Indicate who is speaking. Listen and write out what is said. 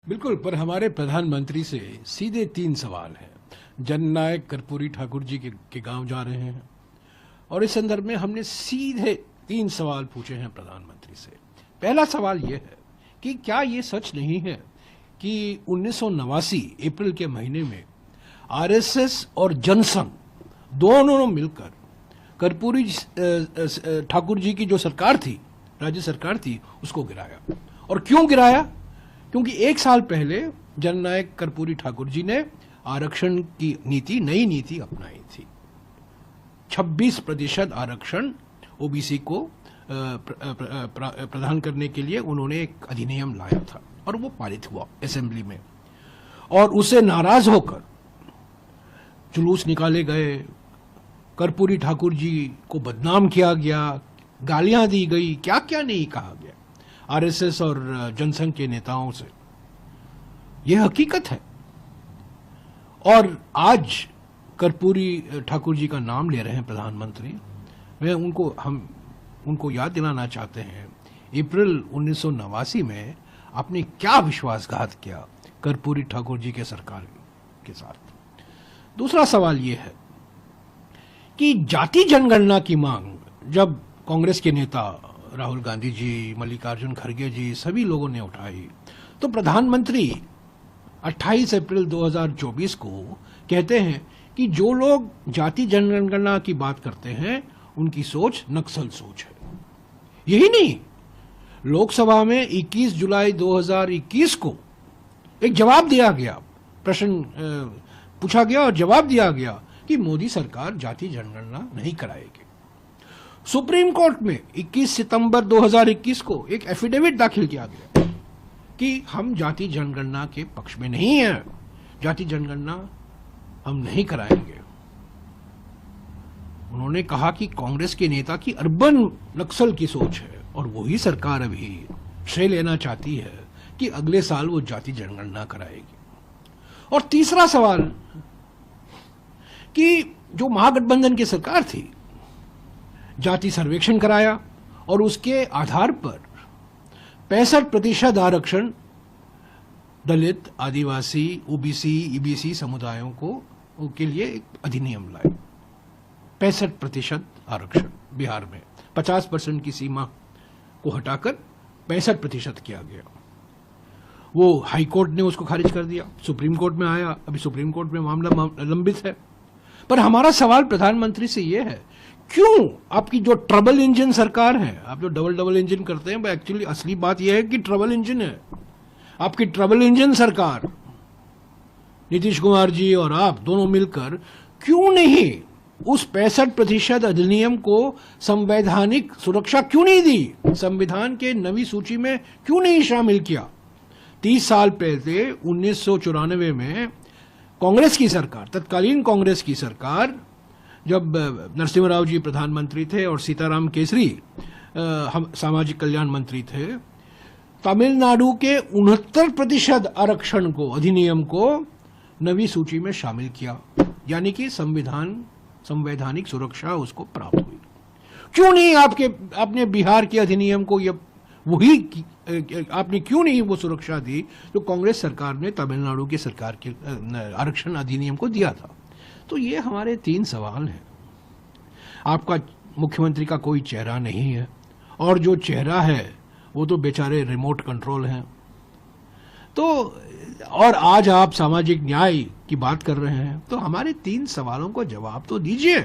Speaker 1: बिल्कुल, पर हमारे प्रधानमंत्री से सीधे 3 सवाल हैं। जननायक कर्पूरी ठाकुर जी के गांव जा रहे हैं और इस संदर्भ में हमने सीधे 3 सवाल पूछे हैं प्रधानमंत्री से। पहला सवाल यह है कि क्या ये सच नहीं है कि 1989 अप्रैल के महीने में आरएसएस और जनसंघ दोनों मिलकर कर्पूरी ठाकुर जी की जो सरकार थी, राज्य सरकार थी, उसको गिराया। और क्यों गिराया? क्योंकि 1 साल पहले जननायक कर्पूरी ठाकुर जी ने आरक्षण की नई नीति अपनाई थी। 26% आरक्षण ओबीसी को प्रदान करने के लिए उन्होंने एक अधिनियम लाया था और वो पारित हुआ असेंबली में, और उससे नाराज होकर जुलूस निकाले गए, कर्पूरी ठाकुर जी को बदनाम किया गया, गालियां दी गई, क्या क्या नहीं कहा गया आरएसएस और जनसंघ के नेताओं से। यह हकीकत है। और आज कर्पूरी ठाकुर जी का नाम ले रहे हैं प्रधानमंत्री। हम उनको याद दिलाना चाहते हैं, अप्रैल 1989 में आपने क्या विश्वासघात किया कर्पूरी ठाकुर जी के सरकार के साथ। दूसरा सवाल यह है कि जाति जनगणना की मांग जब कांग्रेस के नेता राहुल गांधी जी, मल्लिकार्जुन खड़गे जी, सभी लोगों ने उठाई, तो प्रधानमंत्री 28 अप्रैल 2024 को कहते हैं कि जो लोग जाति जनगणना की बात करते हैं उनकी सोच नक्सल सोच है। यही नहीं, लोकसभा में 21 जुलाई 2021 को एक जवाब दिया गया, प्रश्न पूछा गया और जवाब दिया गया कि मोदी सरकार जाति जनगणना नहीं कराएगी। सुप्रीम कोर्ट में 21 सितंबर 2021 को एक एफिडेविट दाखिल किया गया कि हम जाति जनगणना के पक्ष में नहीं हैं, जाति जनगणना हम नहीं कराएंगे। उन्होंने कहा कि कांग्रेस के नेता की अर्बन नक्सल की सोच है और वही सरकार अभी श्रेय लेना चाहती है कि अगले साल वो जाति जनगणना कराएगी। और तीसरा सवाल कि जो महागठबंधन की सरकार थी, जाति सर्वेक्षण कराया और उसके आधार पर 65% आरक्षण दलित, आदिवासी, ओबीसी, ईबीसी समुदायों को के लिए एक अधिनियम लाए। 65% आरक्षण बिहार में 50% की सीमा को हटाकर 65% किया गया। वो हाई कोर्ट ने उसको खारिज कर दिया, सुप्रीम कोर्ट में आया, अभी सुप्रीम कोर्ट में मामला लंबित है। पर हमारा सवाल प्रधानमंत्री से यह है, क्यों आपकी जो ट्रबल इंजन सरकार है, आप जो डबल इंजन करते हैं, एक्चुअली असली बात यह है कि ट्रबल इंजन है। आपकी ट्रबल इंजन सरकार, नीतीश कुमार जी और आप दोनों मिलकर क्यों नहीं उस 65% अधिनियम को संवैधानिक सुरक्षा क्यों नहीं दी, संविधान के नवी सूची में क्यों नहीं शामिल किया। 30 साल पहले 1994 में कांग्रेस की सरकार, तत्कालीन कांग्रेस की सरकार, जब नरसिम्हा राव जी प्रधानमंत्री थे और सीताराम केसरी हम सामाजिक कल्याण मंत्री थे, तमिलनाडु के 69% आरक्षण को, अधिनियम को नवी सूची में शामिल किया, यानी कि संवैधानिक सुरक्षा उसको प्राप्त हुई। क्यों नहीं आपने बिहार के अधिनियम को आपने क्यों नहीं वो सुरक्षा दी जो कांग्रेस सरकार ने तमिलनाडु की सरकार के आरक्षण अधिनियम को दिया था। तो ये हमारे 3 सवाल हैं। आपका मुख्यमंत्री का कोई चेहरा नहीं है, और जो चेहरा है वो तो बेचारे रिमोट कंट्रोल हैं। तो और आज आप सामाजिक न्याय की बात कर रहे हैं, तो हमारे 3 सवालों का जवाब तो दीजिए।